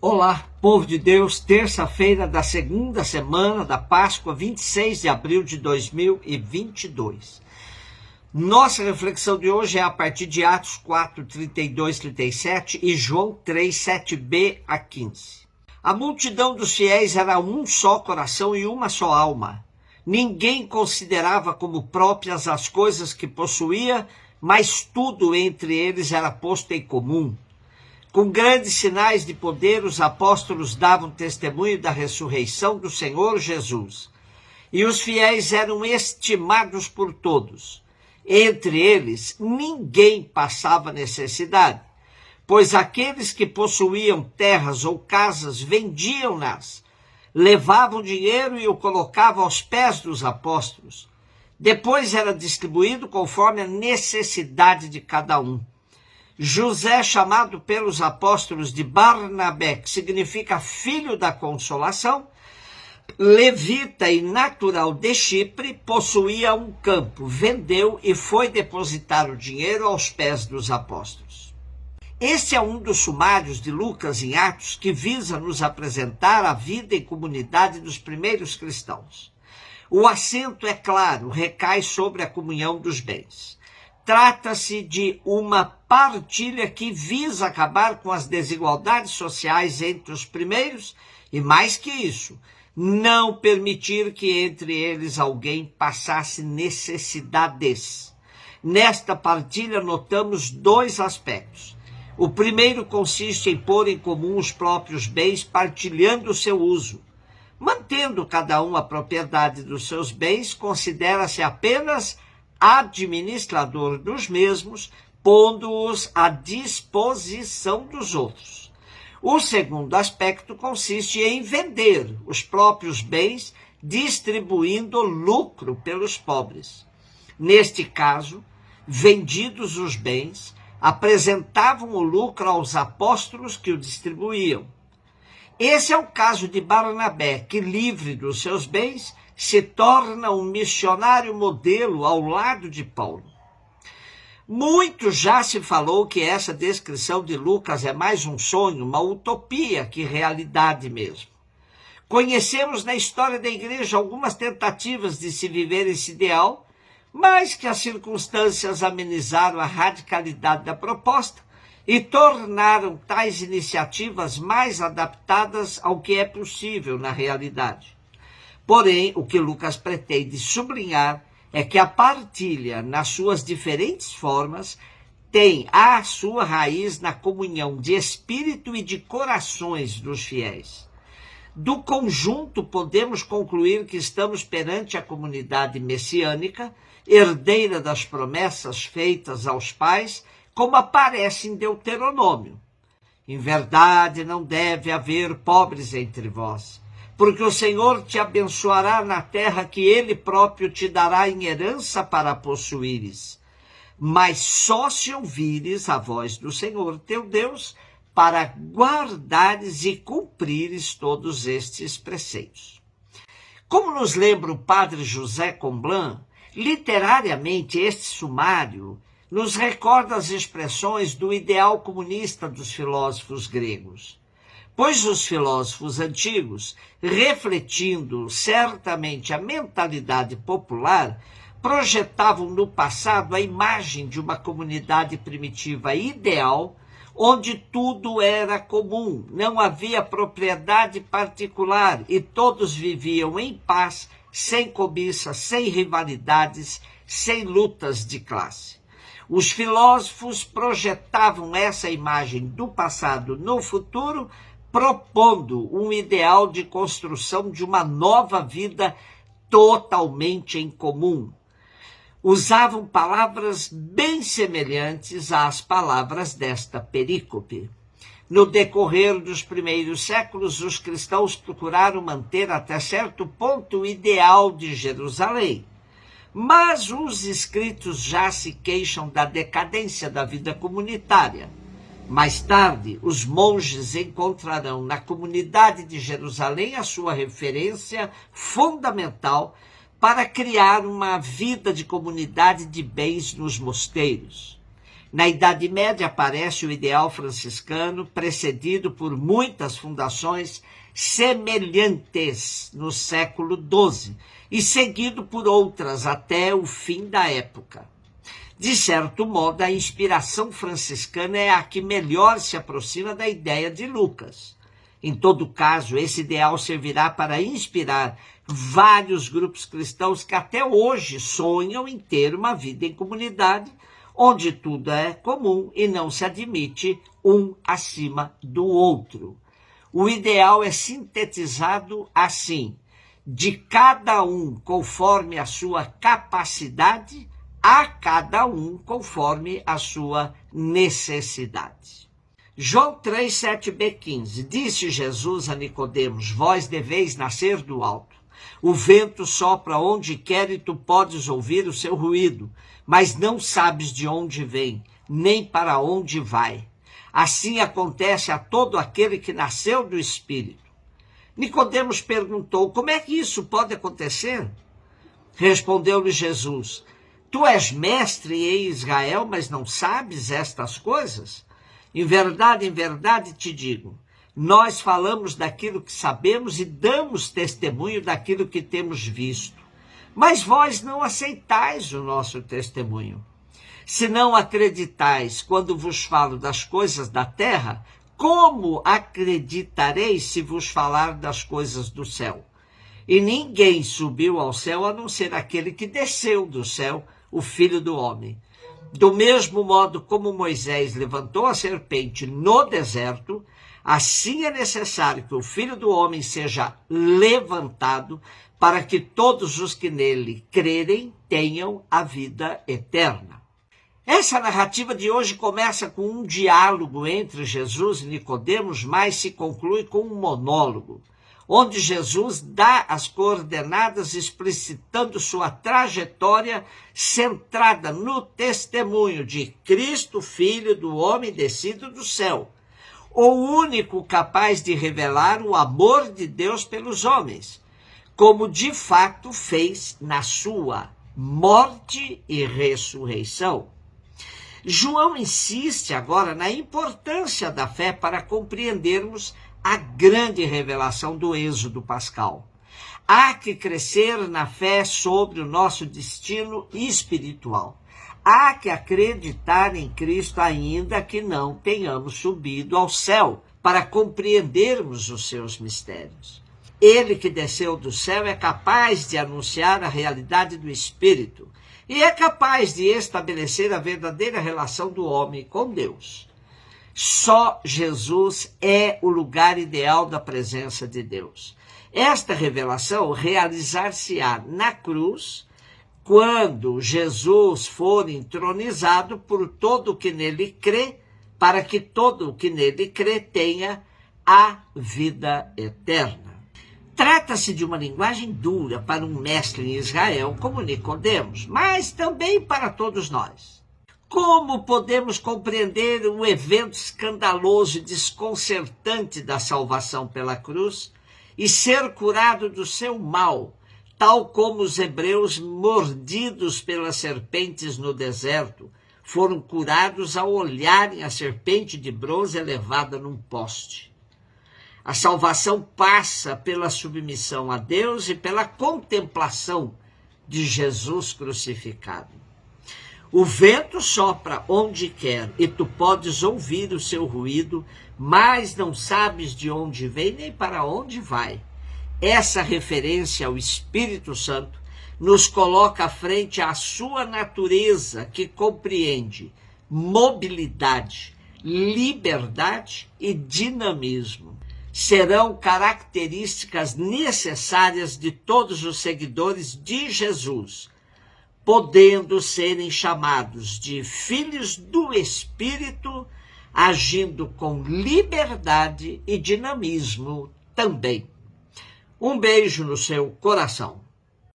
Olá, povo de Deus, terça-feira da segunda semana da Páscoa, 26 de abril de 2022. Nossa reflexão de hoje é a partir de Atos 4, 32, 37 e João 3, 7b a 15. A multidão dos fiéis era um só coração e uma só alma. Ninguém considerava como próprias as coisas que possuía, mas tudo entre eles era posto em comum. Com grandes sinais de poder, os apóstolos davam testemunho da ressurreição do Senhor Jesus. E os fiéis eram estimados por todos. Entre eles, ninguém passava necessidade, pois aqueles que possuíam terras ou casas vendiam-nas, levavam dinheiro e o colocavam aos pés dos apóstolos. Depois era distribuído conforme a necessidade de cada um. José, chamado pelos apóstolos de Barnabé, que significa filho da consolação, levita e natural de Chipre, possuía um campo, vendeu e foi depositar o dinheiro aos pés dos apóstolos. Este é um dos sumários de Lucas em Atos que visa nos apresentar a vida em comunidade dos primeiros cristãos. O acento, é claro, recai sobre a comunhão dos bens. Trata-se de uma partilha que visa acabar com as desigualdades sociais entre os primeiros e, mais que isso, não permitir que entre eles alguém passasse necessidades. Nesta partilha notamos dois aspectos. O primeiro consiste em pôr em comum os próprios bens, partilhando o seu uso. Mantendo cada um a propriedade dos seus bens, considera-se apenas administrador dos mesmos, pondo-os à disposição dos outros. O segundo aspecto consiste em vender os próprios bens, distribuindo lucro pelos pobres. Neste caso, vendidos os bens, apresentavam o lucro aos apóstolos que o distribuíam. Esse é o caso de Barnabé, que, livre dos seus bens, se torna um missionário modelo ao lado de Paulo. Muito já se falou que essa descrição de Lucas é mais um sonho, uma utopia que realidade mesmo. Conhecemos na história da igreja algumas tentativas de se viver esse ideal, mas que as circunstâncias amenizaram a radicalidade da proposta e tornaram tais iniciativas mais adaptadas ao que é possível na realidade. Porém, o que Lucas pretende sublinhar é que a partilha, nas suas diferentes formas, tem a sua raiz na comunhão de espírito e de corações dos fiéis. Do conjunto, podemos concluir que estamos perante a comunidade messiânica, herdeira das promessas feitas aos pais, como aparece em Deuteronômio. Em verdade, não deve haver pobres entre vós, porque o Senhor te abençoará na terra que Ele próprio te dará em herança para possuíres. Mas só se ouvires a voz do Senhor teu Deus, para guardares e cumprires todos estes preceitos. Como nos lembra o padre José Comblan, literariamente este sumário nos recorda as expressões do ideal comunista dos filósofos gregos. Pois os filósofos antigos, refletindo certamente a mentalidade popular, projetavam no passado a imagem de uma comunidade primitiva ideal, onde tudo era comum, não havia propriedade particular e todos viviam em paz, sem cobiça, sem rivalidades, sem lutas de classe. Os filósofos projetavam essa imagem do passado no futuro, propondo um ideal de construção de uma nova vida totalmente em comum. Usavam palavras bem semelhantes às palavras desta perícope. No decorrer dos primeiros séculos, os cristãos procuraram manter até certo ponto o ideal de Jerusalém. Mas os escritos já se queixam da decadência da vida comunitária. Mais tarde, os monges encontrarão na comunidade de Jerusalém a sua referência fundamental para criar uma vida de comunidade de bens nos mosteiros. Na Idade Média aparece o ideal franciscano, precedido por muitas fundações semelhantes no século XII e seguido por outras até o fim da época. De certo modo, a inspiração franciscana é a que melhor se aproxima da ideia de Lucas. Em todo caso, esse ideal servirá para inspirar vários grupos cristãos que até hoje sonham em ter uma vida em comunidade, onde tudo é comum e não se admite um acima do outro. O ideal é sintetizado assim: de cada um conforme a sua capacidade, a cada um conforme a sua necessidade. João 3, 7b15. Disse Jesus a Nicodemos: vós deveis nascer do alto. O vento sopra onde quer e tu podes ouvir o seu ruído, mas não sabes de onde vem, nem para onde vai. Assim acontece a todo aquele que nasceu do Espírito. Nicodemos perguntou: como é que isso pode acontecer? Respondeu-lhe Jesus: tu és mestre em Israel, mas não sabes estas coisas? Em verdade te digo, nós falamos daquilo que sabemos e damos testemunho daquilo que temos visto. Mas vós não aceitais o nosso testemunho. Se não acreditais quando vos falo das coisas da terra, como acreditareis se vos falar das coisas do céu? E ninguém subiu ao céu a não ser aquele que desceu do céu, o Filho do Homem. Do mesmo modo como Moisés levantou a serpente no deserto, assim é necessário que o Filho do Homem seja levantado, para que todos os que nele crerem tenham a vida eterna. Essa narrativa de hoje começa com um diálogo entre Jesus e Nicodemos, mas se conclui com um monólogo, onde Jesus dá as coordenadas explicitando sua trajetória centrada no testemunho de Cristo, Filho do Homem descido do céu, o único capaz de revelar o amor de Deus pelos homens, como de fato fez na sua morte e ressurreição. João insiste agora na importância da fé para compreendermos a grande revelação do êxodo pascal. Há que crescer na fé sobre o nosso destino espiritual. Há que acreditar em Cristo ainda que não tenhamos subido ao céu para compreendermos os seus mistérios. Ele que desceu do céu é capaz de anunciar a realidade do Espírito e é capaz de estabelecer a verdadeira relação do homem com Deus. Só Jesus é o lugar ideal da presença de Deus. Esta revelação realizar-se-á na cruz, quando Jesus for entronizado por todo o que nele crê, para que todo o que nele crê tenha a vida eterna. Trata-se de uma linguagem dura para um mestre em Israel como Nicodemos, mas também para todos nós. Como podemos compreender o evento escandaloso e desconcertante da salvação pela cruz e ser curado do seu mal, tal como os hebreus mordidos pelas serpentes no deserto foram curados ao olharem a serpente de bronze elevada num poste? A salvação passa pela submissão a Deus e pela contemplação de Jesus crucificado. O vento sopra onde quer e tu podes ouvir o seu ruído, mas não sabes de onde vem nem para onde vai. Essa referência ao Espírito Santo nos coloca à frente à sua natureza, que compreende mobilidade, liberdade e dinamismo. Serão características necessárias de todos os seguidores de Jesus, podendo serem chamados de filhos do Espírito, agindo com liberdade e dinamismo também. Um beijo no seu coração.